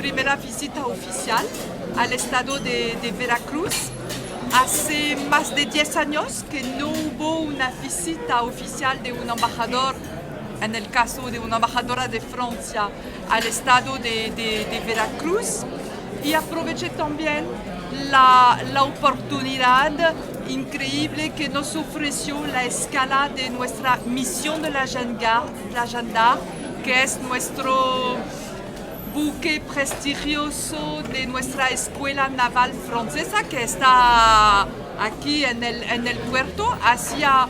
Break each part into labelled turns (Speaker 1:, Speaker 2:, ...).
Speaker 1: primera visita oficial al estado de Veracruz. Hace más de 10 años que no hubo una visita oficial de un embajador, en el caso de una embajadora de Francia, al estado de Veracruz. Y aproveché también la oportunidad increíble que nos ofreció la escala de nuestra misión de la Jeanne d'Arc, que es nuestro buque prestigioso de nuestra escuela naval francesa, que está aquí en el puerto. Hacía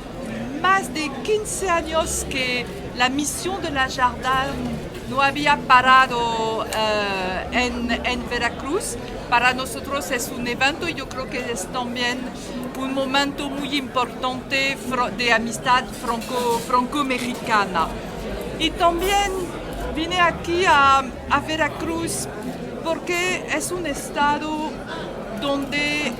Speaker 1: más de 15 años que la misión de la Jeanne d'Arc no había parado en Veracruz. Para nosotros es un evento y yo creo que es también un momento muy importante de amistad franco-mexicana. Y también vine aquí a Veracruz porque es un estado donde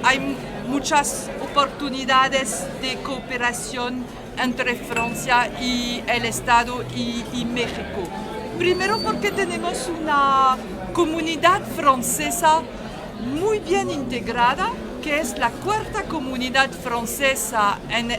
Speaker 1: hay muchas oportunidades de cooperación entre Francia y el Estado y México. Primero porque tenemos una comunidad francesa muy bien integrada, que es la cuarta comunidad francesa en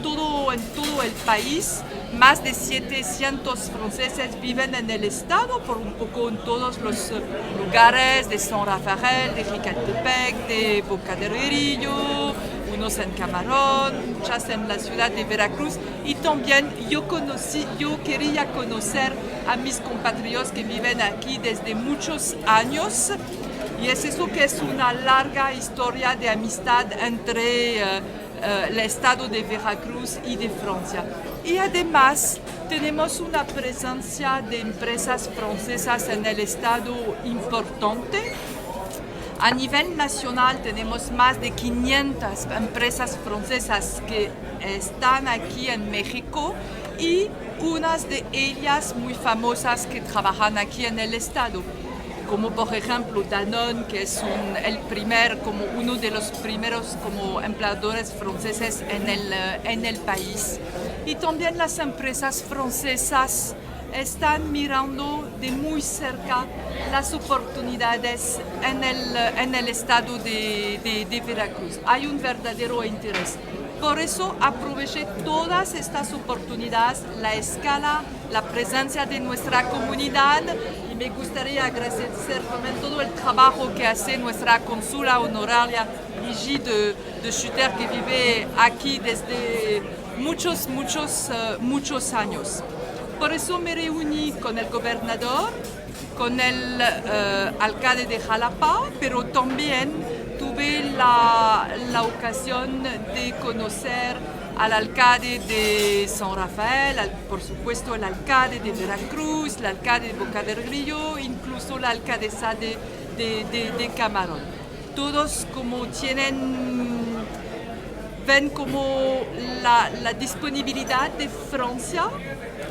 Speaker 1: todo el país. Más de 700 franceses viven en el estado, por un poco en todos los lugares de San Rafael, de Jicaltepec, de Boca del Río, unos en Camarón, muchas en la ciudad de Veracruz. Y también yo quería conocer a mis compatriotas que viven aquí desde muchos años. Y es eso que es una larga historia de amistad entre el estado de Veracruz y de Francia. Y además tenemos una presencia de empresas francesas en el estado importante. A nivel nacional tenemos más de 500 empresas francesas que están aquí en México y unas de ellas muy famosas que trabajan aquí en el estado, como por ejemplo Danone, que es uno de los primeros como empleadores franceses en el país. Y también las empresas francesas están mirando de muy cerca las oportunidades en el estado de Veracruz. Hay un verdadero interés. Por eso aproveché todas estas oportunidades, la escala, la presencia de nuestra comunidad, y me gustaría agradecer también todo el trabajo que hace nuestra cónsula honoraria Brigitte de Schutter, que vive aquí desde muchos años. Por eso me reuní con el gobernador, con el alcalde de Jalapa, pero también tuve la ocasión de conocer al alcalde de San Rafael, por supuesto el alcalde de Veracruz, el alcalde de Boca del Río, incluso la alcaldesa de Camarón. Todos como ven como la disponibilidad de Francia,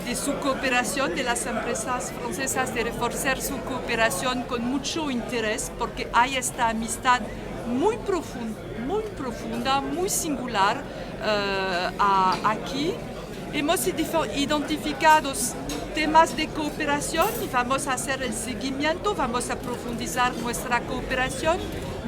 Speaker 1: de su cooperación, de las empresas francesas, de reforzar su cooperación con mucho interés, porque hay esta amistad muy profunda, muy singular aquí. Hemos identificado temas de cooperación y vamos a hacer el seguimiento, vamos a profundizar nuestra cooperación.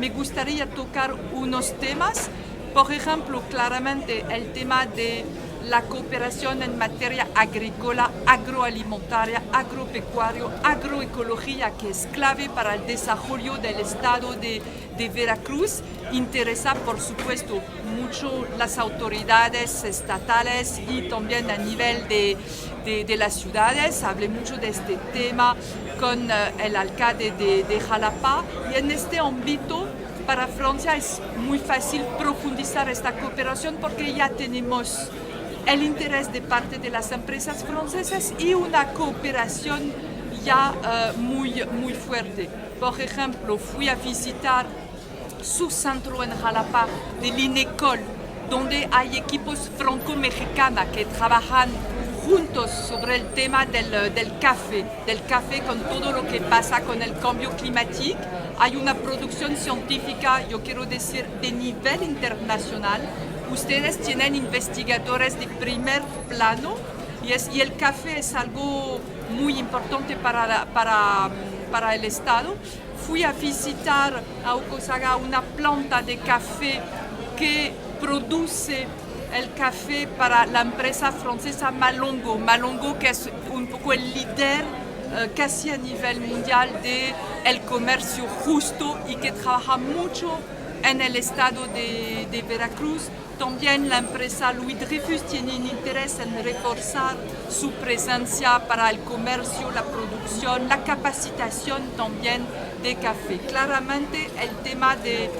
Speaker 1: Me gustaría tocar unos temas, por ejemplo, claramente el tema de la cooperación en materia agrícola, agroalimentaria, agropecuario, agroecología, que es clave para el desarrollo del estado de Veracruz. Interesa, por supuesto, mucho las autoridades estatales y también a nivel de las ciudades. Hablé mucho de este tema con el alcalde de Jalapa, y en este ámbito para Francia es muy fácil profundizar esta cooperación porque ya tenemos el interés de parte de las empresas francesas y una cooperación ya muy fuerte. Por ejemplo, fui a visitar su centro en Jalapa del INECOL, donde hay equipos franco-mexicanos que trabajan juntos sobre el tema del café con todo lo que pasa con el cambio climático. Hay una producción científica, yo quiero decir, de nivel internacional. Ustedes tienen investigadores de primer plano y el café es algo muy importante para para el Estado. Fui a visitar a Ocosaga una planta de café que produce el café para la empresa francesa Malongo. Malongo, que es un poco el líder casi a nivel mundial del comercio justo y que trabaja mucho en el estado de Veracruz. También la empresa Louis Dreyfus tiene interés en reforzar su presencia para el comercio, la producción, la capacitación también de café. Claramente el tema de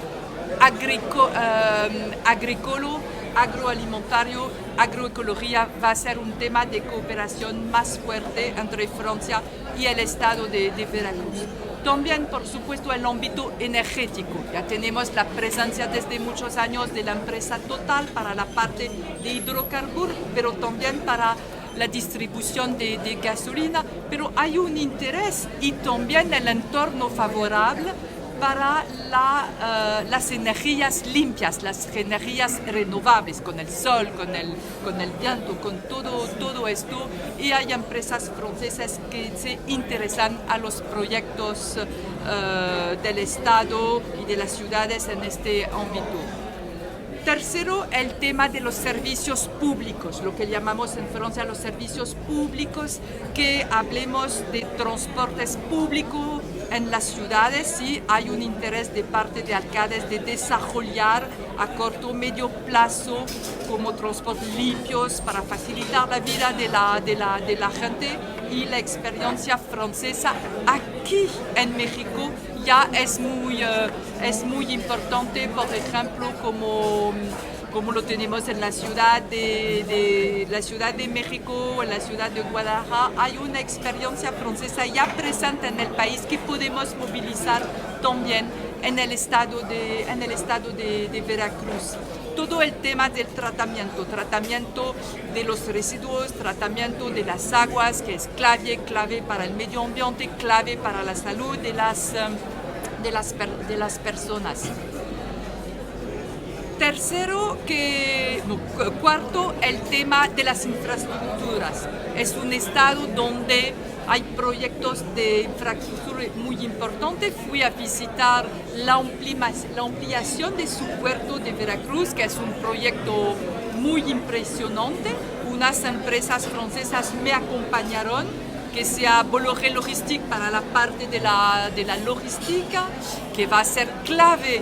Speaker 1: agroalimentario, agroecología va a ser un tema de cooperación más fuerte entre Francia y el estado de Veracruz. También, por supuesto, el ámbito energético. Ya tenemos la presencia desde muchos años de la empresa Total para la parte de hidrocarburos, pero también para la distribución de gasolina. Pero hay un interés y también el entorno favorable para las energías limpias, las energías renovables, con el sol, con el viento, con todo esto. Y hay empresas francesas que se interesan a los proyectos del Estado y de las ciudades en este ámbito. Tercero, el tema de los servicios públicos, lo que llamamos en Francia los servicios públicos, que hablemos de transportes públicos en las ciudades. Sí, hay un interés de parte de alcaldes de desarrollar a corto o medio plazo como transportes limpios para facilitar la vida de la gente, y la experiencia francesa aquí en México ya es muy importante. Por ejemplo, como lo tenemos en la ciudad de México, en la ciudad de Guadalajara, hay una experiencia francesa ya presente en el país que podemos movilizar también en el estado de Veracruz. Todo el tema del tratamiento de los residuos, tratamiento de las aguas, que es clave para el medio ambiente, clave para la salud de las personas. Cuarto, el tema de las infraestructuras. Es un estado donde hay proyectos de infraestructura muy importantes. Fui a visitar la ampliación de su puerto de Veracruz, que es un proyecto muy impresionante. Unas empresas francesas me acompañaron, que sea Bolloré Logistique para la parte de la logística, que va a ser clave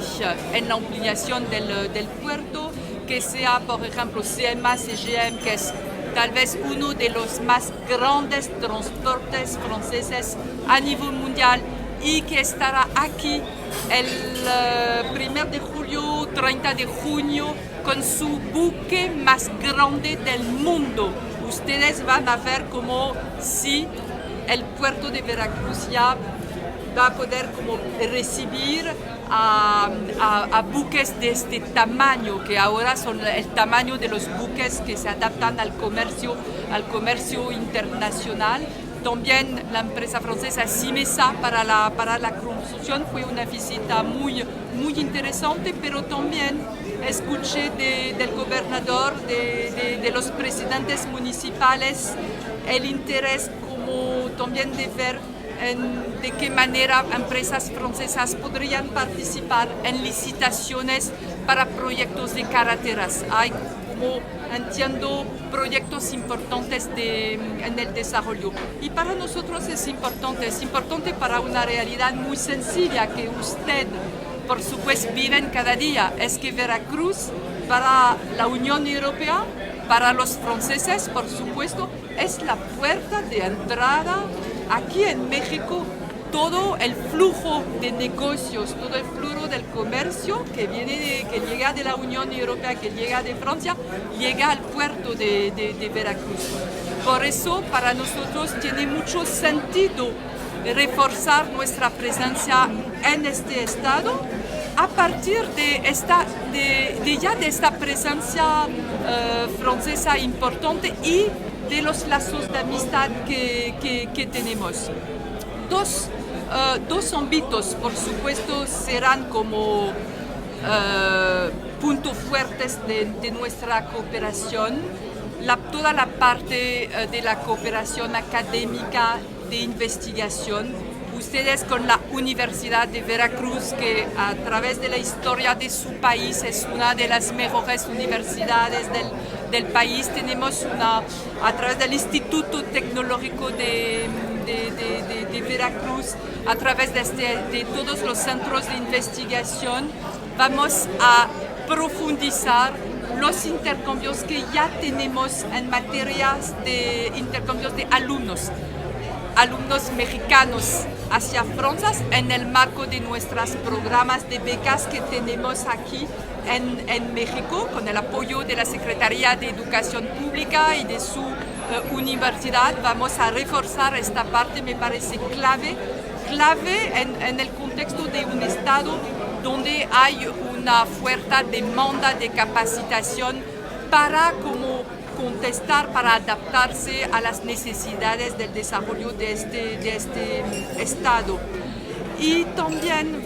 Speaker 1: en la ampliación del puerto, que sea, por ejemplo, CMA CGM, que es tal vez uno de los más grandes transportes franceses a nivel mundial y que estará aquí el 1 de julio, 30 de junio, con su buque más grande del mundo. Ustedes van a ver como si el puerto de Veracruz ya va a poder como recibir a buques de este tamaño, que ahora son el tamaño de los buques que se adaptan al comercio internacional. También la empresa francesa Simesa para la construcción fue una visita muy interesante, pero también escuché del gobernador, de los presidentes municipales, el interés como también de ver de qué manera empresas francesas podrían participar en licitaciones para proyectos de carreteras. Hay, como entiendo, proyectos importantes en el desarrollo. Y para nosotros es importante para una realidad muy sencilla que usted, por supuesto, vive cada día. Es que Veracruz, para la Unión Europea, para los franceses, por supuesto, es la puerta de entrada aquí en México. Todo el flujo de negocios, todo el flujo del comercio que llega de la Unión Europea, que llega de Francia, llega al puerto de Veracruz. Por eso, para nosotros tiene mucho sentido reforzar nuestra presencia en este estado a partir de esta presencia francesa importante y de los lazos de amistad que tenemos. Dos ámbitos, por supuesto, serán como puntos fuertes de nuestra cooperación. Toda la parte de la cooperación académica, de investigación. ustedes con la Universidad de Veracruz, que a través de la historia de su país es una de las mejores universidades del país. Tenemos a través del Instituto Tecnológico de Veracruz, a través de todos los centros de investigación, vamos a profundizar los intercambios que ya tenemos en materias de intercambios de alumnos mexicanos hacia Francia en el marco de nuestros programas de becas que tenemos aquí en México, con el apoyo de la Secretaría de Educación Pública y de su universidad. Vamos a reforzar esta parte, me parece clave en el contexto de un Estado donde hay una fuerte demanda de capacitación para contestar, para adaptarse a las necesidades del desarrollo de este Estado. Y también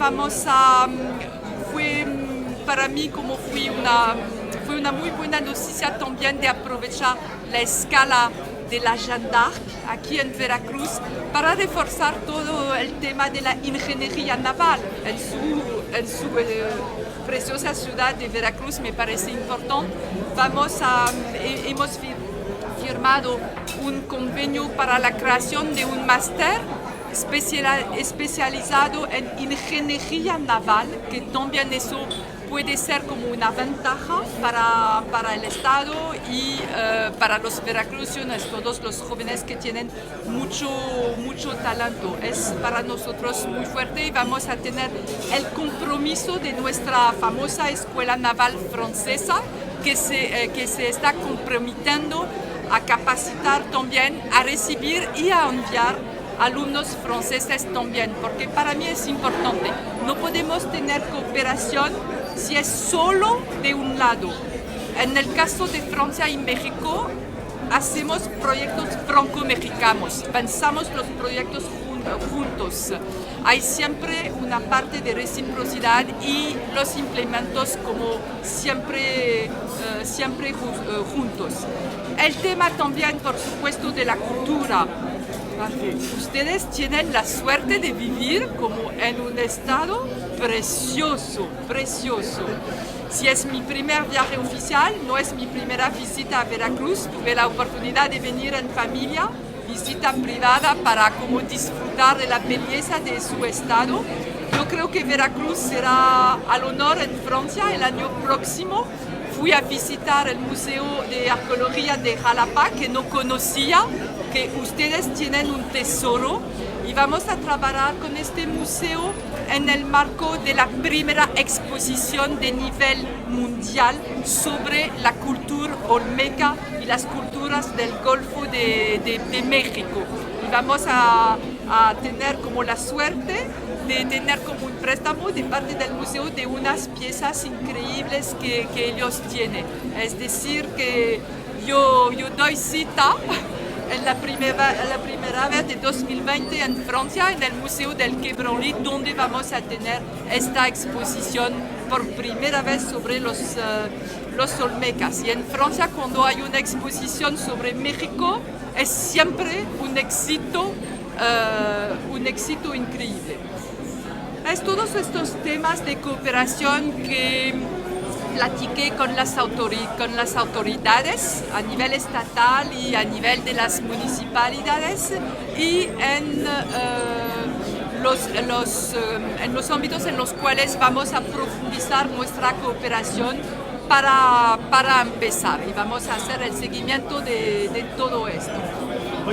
Speaker 1: para mí fue una muy buena noticia también de aprovechar la escala de la Jeanne d'Arc aquí en Veracruz para reforzar todo el tema de la ingeniería naval en su preciosa ciudad de Veracruz. Me parece importante. Hemos firmado un convenio para la creación de un máster especializado en ingeniería naval, que también eso puede ser como una ventaja para el Estado y para los veracruzanos, todos los jóvenes que tienen mucho talento. Es para nosotros muy fuerte y vamos a tener el compromiso de nuestra famosa Escuela Naval Francesa que se está comprometiendo a capacitar también, a recibir y a enviar alumnos franceses también, porque para mí es importante. No podemos tener cooperación si es solo de un lado. En el caso de Francia y México, hacemos proyectos franco-mexicanos, pensamos los proyectos juntos. Hay siempre una parte de reciprocidad y los implementos como siempre juntos. El tema también, por supuesto, de la cultura. Ustedes tienen la suerte de vivir como en un estado precioso. Si es mi primer viaje oficial, no es mi primera visita a Veracruz. Tuve la oportunidad de venir en familia, visita privada para como disfrutar de la belleza de su estado. Yo creo que Veracruz será al honor en Francia el año próximo. Fui a visitar el Museo de Arqueología de Jalapa, que no conocía, que ustedes tienen un tesoro, y vamos a trabajar con este museo en el marco de la primera exposición de nivel mundial sobre la cultura olmeca y las culturas del Golfo de México. Y vamos a tener como la suerte de tener como un préstamo de parte del museo de unas piezas increíbles que ellos tienen. Es decir, que yo doy cita en la primera vez de 2020 en Francia, en el Museo del Quai Branly, donde vamos a tener esta exposición por primera vez sobre los olmecas. Y en Francia, cuando hay una exposición sobre México, es siempre un éxito increíble. Es todos estos temas de cooperación que platiqué con las autoridades a nivel estatal y a nivel de las municipalidades y en los ámbitos en los cuales vamos a profundizar nuestra cooperación para empezar, y vamos a hacer el seguimiento de todo esto.